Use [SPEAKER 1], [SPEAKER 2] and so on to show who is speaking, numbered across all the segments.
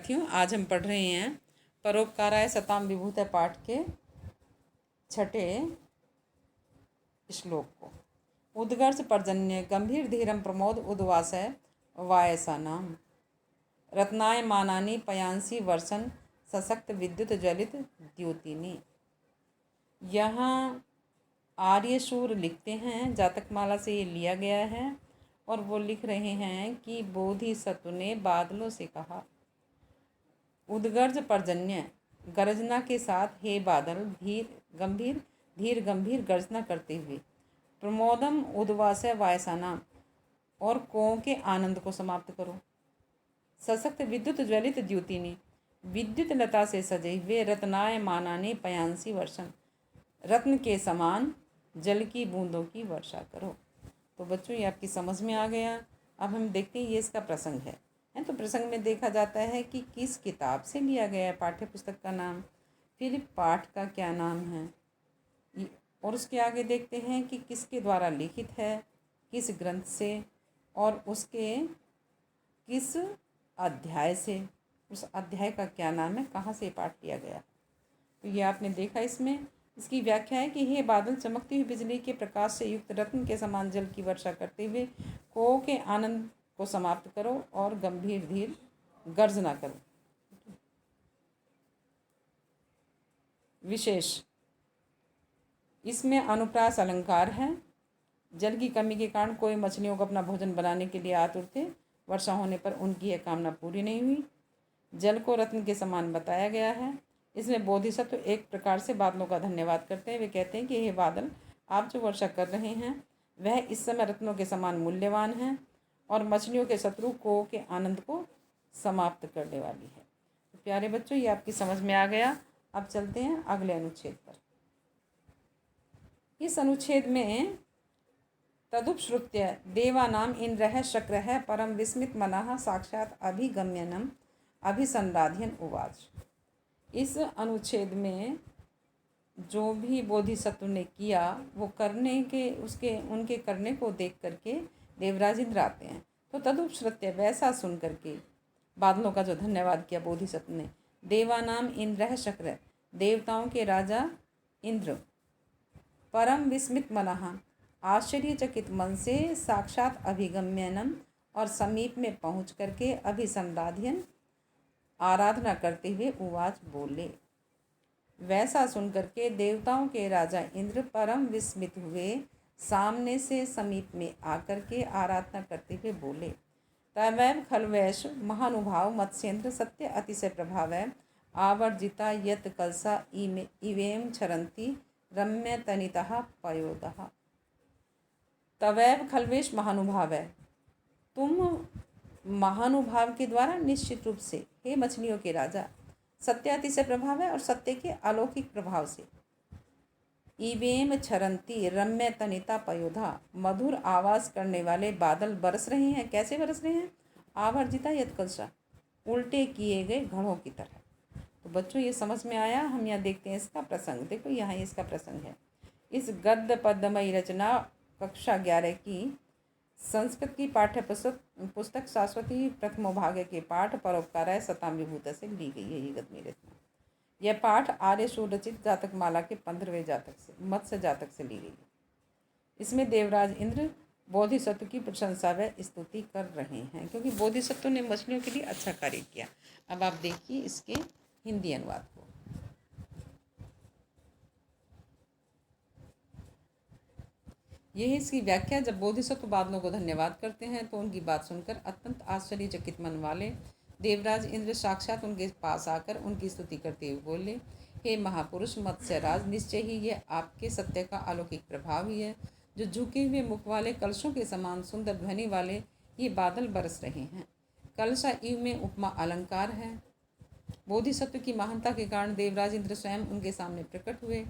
[SPEAKER 1] विद्यार्थियों, आज हम पढ़ रहे हैं परोपकाराय सताम विभूतय पाठ के 6ठे श्लोक को। उद्गर्ष पर्जन्य गंभीर धीरम प्रमोद उद्वासय वायसानाम रत्नाय मानानी पयांसी वर्षन सशक्त विद्युत ज्वलित द्योतिनी। यहाँ आर्यशूर लिखते हैं, जातकमाला से ये लिया गया है और वो लिख रहे हैं कि बोधिसत्व ने बादलों से कहा, उद्गर्ज पर्जन्य गर्जना के साथ, हे बादल धीर गंभीर गर्जना करते हुए, प्रमोदम उद्वासय वायसानाम और कों के आनंद को समाप्त करो, सशक्त विद्युत ज्वलित द्युतिनी विद्युत लता से सजे हुए, रत्नाय मानाने पयांसी वर्षन रत्न के समान जल की बूंदों की वर्षा करो। तो बच्चों ये आपकी समझ में आ गया। अब हम देखते हैं ये इसका प्रसंग है। तो प्रसंग में देखा जाता है कि किस किताब से लिया गया है पाठ्य पुस्तक का नाम, फिर पाठ का क्या नाम है, और उसके आगे देखते हैं कि किसके द्वारा लिखित है, किस ग्रंथ से, और उसके किस अध्याय से, उस अध्याय का क्या नाम है, कहाँ से पाठ लिया गया। तो ये आपने देखा। इसकी व्याख्या है कि हे बादल, चमकती हुई बिजली के प्रकाश से युक्त रत्न के समान जल की वर्षा करते हुए को के आनंद को समाप्त करो और गंभीर धीर गर्जना करो। विशेष इसमें अनुप्रास अलंकार है। जल की कमी के कारण कोई मछलियों को अपना भोजन बनाने के लिए आतुर थे। वर्षा होने पर उनकी यह कामना पूरी नहीं हुई। जल को रत्न के समान बताया गया है। इसमें बोधिसत्व एक प्रकार से बादलों का धन्यवाद करते हैं। वे कहते हैं कि हे बादल, आप जो वर्षा कर रहे हैं वह इस समय रत्नों के समान मूल्यवान है और मछलियों के शत्रु को के आनंद को समाप्त करने वाली है। तो प्यारे बच्चों, ये आपकी समझ में आ गया। अब चलते हैं अगले अनुच्छेद पर। इस अनुच्छेद में तदुपश्रुत्य देवानाम इंद्रः शक्रः परम विस्मित मनः साक्षात अभिगम्यनम अभिसंराध्यन उवाच। इस अनुच्छेद में जो भी बोधिसत्व ने किया वो उनके करने को देख करके देवराज इंद्र आते हैं। तो तदुपश्रुत्य वैसा सुन करके बादलों का जो धन्यवाद किया बोधिसत्व ने, देवानाम इंद्रः शक्र देवताओं के राजा इंद्र, परम विस्मित मनः आश्चर्यचकित मन से, साक्षात अभिगम्यनम और समीप में पहुँच करके, अभिसंराध्यन आराधना करते हुए उवाच बोले। वैसा सुन करके देवताओं के राजा इंद्र परम विस्मित हुए, सामने से समीप में आकर के आराधना करते हुए बोले। तवैव खल्वैष महानुभाव मत्स्येन्द्र सत्य अतिशय प्रभाव आवर्जिता यत कलसा इवेम क्षरन्ति रम्य तनितः पयोदः। तवैव खल्वेश महानुभाव है, तुम महानुभाव के द्वारा निश्चित रूप से, हे मछलियों के राजा, सत्य अतिशय प्रभाव है और सत्य के अलौकिक प्रभाव से, इवेम क्षरन्ति रम्य तनिता पयोधा मधुर आवाज करने वाले बादल बरस रहे हैं। कैसे बरस रहे हैं? आवर्जिता यत्कलशा उल्टे किए गए घड़ों की तरह। तो बच्चों ये समझ में आया। हम यहाँ देखते हैं इसका प्रसंग। देखो यहाँ इसका प्रसंग है। इस गद्य पद्यमयी रचना कक्षा 11 की संस्कृत की पाठ्य पुस्तक शाश्वती प्रथमो भाग के पाठ परोपकाराय सताम विभूत से ली गई है ये गद्य रचना। यह पाठ आर्यशूर रचित जातकमाला के 15वें जातक से, मत्स्य जातक से ली गई है। इसमें देवराज इंद्र बोधिसत्व की प्रशंसा व स्तुति कर रहे हैं, क्योंकि बोधिसत्व ने मछलियों के लिए अच्छा कार्य किया। अब आप देखिए इसके हिंदी अनुवाद को। यह इसकी व्याख्या। जब बोधिसत्व बादलों को धन्यवाद करते हैं तो उनकी बात सुनकर अत्यंत आश्चर्यचकित मन वाले देवराज इंद्र साक्षात उनके पास आकर उनकी स्तुति करते हुए बोले, हे महापुरुष मत्स्यराज, निश्चय ही यह आपके सत्य का अलौकिक प्रभाव ही है। जो झुके हुए मुख वाले कलशों के समान सुंदर ध्वनि वाले ये बादल बरस रहे हैं। कलशा इव में उपमा अलंकार है। बोधिसत्व की महानता के कारण देवराज इंद्र स्वयं उनके सामने प्रकट हुए।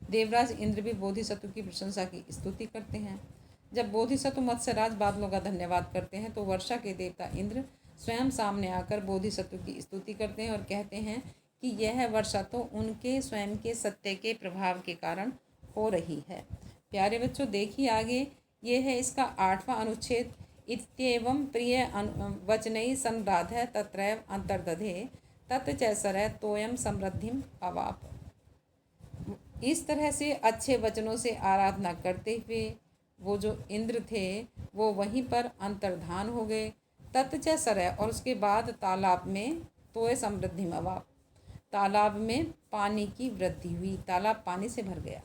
[SPEAKER 1] देवराज इंद्र भी बोधिसत्व की प्रशंसा की स्तुति करते हैं। जब बोधिसत्व मत्स्यराज बादलों का धन्यवाद करते हैं तो वर्षा के देवता इंद्र स्वयं सामने आकर बोधिसत्व की स्तुति करते हैं और कहते हैं कि यह वर्षा तो उनके स्वयं के सत्य के प्रभाव के कारण हो रही है। प्यारे बच्चों देखिए आगे, ये है इसका 8वां अनुच्छेद। इत्येवं प्रिय वचनैः संराधः तत्रैव अंतर्दधे तत् च सरः तोयम समृद्धिम अवाप। इस तरह से अच्छे वचनों से आराधना करते हुए वो जो इंद्र थे वो वहीं पर अंतर्धान हो गए। तत् च सरः, और उसके बाद तालाब में तोय समृद्धिम अवाप, तालाब में पानी की वृद्धि हुई, तालाब पानी से भर गया।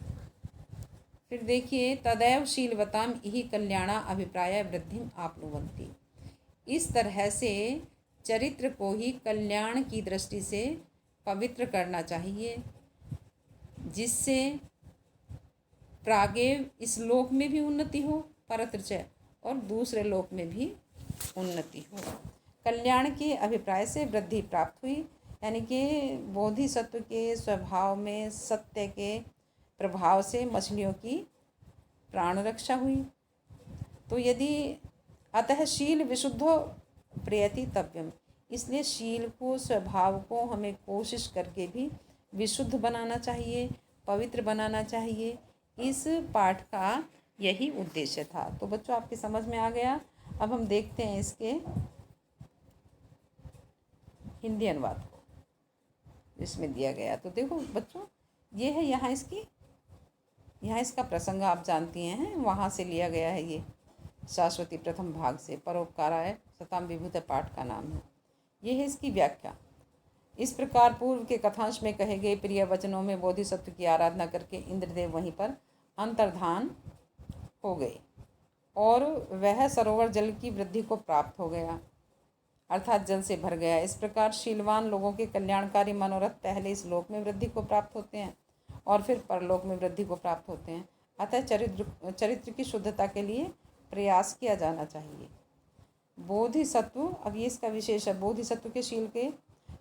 [SPEAKER 1] फिर देखिए, तदैव शीलवताम इहि कल्याणा अभिप्राय वृद्धिम आपनुवन्ति। इस तरह से चरित्र को ही कल्याण की दृष्टि से पवित्र करना चाहिए, जिससे प्रागेव इस लोक में भी उन्नति हो, परत्र च, और दूसरे लोक में भी उन्नति हो। कल्याण के अभिप्राय से वृद्धि प्राप्त हुई, यानी कि बोधिसत्व के स्वभाव में सत्य के प्रभाव से मछलियों की प्राण रक्षा हुई। तो यदि अतः शील विशुद्धो प्रयति तव्यम, इसलिए शील को, स्वभाव को हमें कोशिश करके भी विशुद्ध बनाना चाहिए, पवित्र बनाना चाहिए। इस पाठ का यही उद्देश्य था। तो बच्चों, आपकी समझ में आ गया। अब हम देखते हैं इसके हिंदी अनुवाद को, इसमें दिया गया। तो देखो बच्चों, ये है यहाँ इसका प्रसंग आप जानती हैं, वहाँ से लिया गया है। ये शाश्वती प्रथम भाग से परोपकाराय सताम विभूत पाठ का नाम है। ये है इसकी व्याख्या। इस प्रकार पूर्व के कथांश में कहे गए प्रिय वचनों में बोधिसत्व की आराधना करके इंद्रदेव वहीं पर अंतर्धान हो गए और वह सरोवर जल की वृद्धि को प्राप्त हो गया, अर्थात जल से भर गया। इस प्रकार शीलवान लोगों के कल्याणकारी मनोरथ पहले इस लोक में वृद्धि को प्राप्त होते हैं और फिर परलोक में वृद्धि को प्राप्त होते हैं। अतः चरित्र की शुद्धता के लिए प्रयास किया जाना चाहिए। बोधिसत्व, अब ये इसका विशेष है, बोधिसत्व के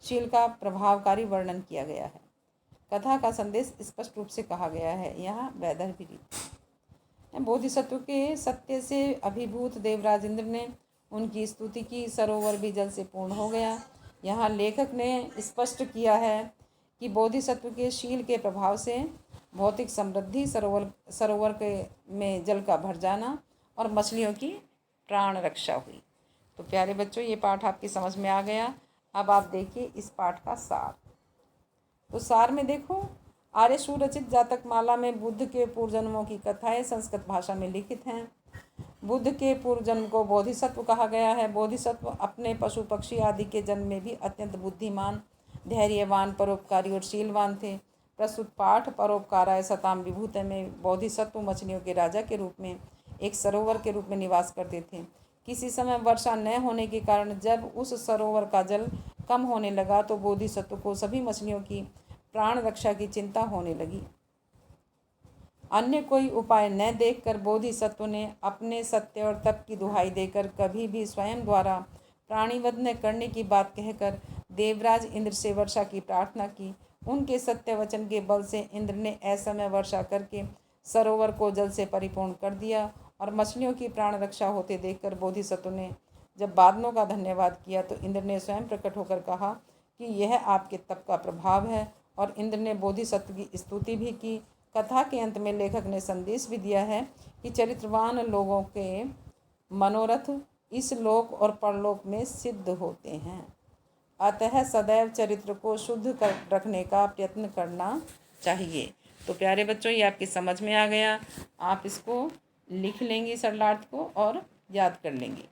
[SPEAKER 1] शील का प्रभावकारी वर्णन किया गया है। कथा का संदेश स्पष्ट रूप से कहा गया है। यहाँ वैदर्भी रीति। बोधिसत्व के सत्य से अभिभूत देवराज इंद्र ने उनकी स्तुति की, सरोवर भी जल से पूर्ण हो गया। यहाँ लेखक ने स्पष्ट किया है कि बोधिसत्व के शील के प्रभाव से भौतिक समृद्धि, सरोवर के में जल का भर जाना और मछलियों की प्राण रक्षा हुई। तो प्यारे बच्चों, ये पाठ आपकी समझ में आ गया। अब आप देखिए इस पाठ का सार। तो सार में देखो, आर्य सुरचित जातक माला में बुद्ध के पूर्वजन्मों की कथाएं संस्कृत भाषा में लिखित हैं। बुद्ध के पूर्वजन्म को बोधिसत्व कहा गया है। बोधिसत्व अपने पशु पक्षी आदि के जन्म में भी अत्यंत बुद्धिमान, धैर्यवान, परोपकारी और शीलवान थे। प्रस्तुत पाठ परोपकाराय सताम विभूत में बोधिसत्व मछलियों के राजा के रूप में एक सरोवर के रूप में निवास करते थे। किसी समय वर्षा न होने के कारण जब उस सरोवर का जल कम होने लगा तो बोधिसत्व को सभी मछलियों की प्राण रक्षा की चिंता होने लगी। अन्य कोई उपाय न देखकर बोधिसत्व ने अपने सत्य और तप की दुहाई देकर कभी भी स्वयं द्वारा प्राणीवध न करने की बात कहकर देवराज इंद्र से वर्षा की प्रार्थना की। उनके सत्य वचन के बल से इंद्र ने असमय वर्षा करके सरोवर को जल से परिपूर्ण कर दिया और मछलियों की प्राण रक्षा होते देखकर बोधिसत्व ने जब बादलों का धन्यवाद किया तो इंद्र ने स्वयं प्रकट होकर कहा कि यह आपके तप का प्रभाव है, और इंद्र ने बोधिसत्व की स्तुति भी की। कथा के अंत में लेखक ने संदेश भी दिया है कि चरित्रवान लोगों के मनोरथ इस लोक और परलोक में सिद्ध होते हैं। अतः सदैव चरित्र को शुद्ध कर रखने का प्रयत्न करना चाहिए। तो प्यारे बच्चों, ये आपकी समझ में आ गया। आप इसको लिख लेंगे सरलार्थ को और याद कर लेंगे।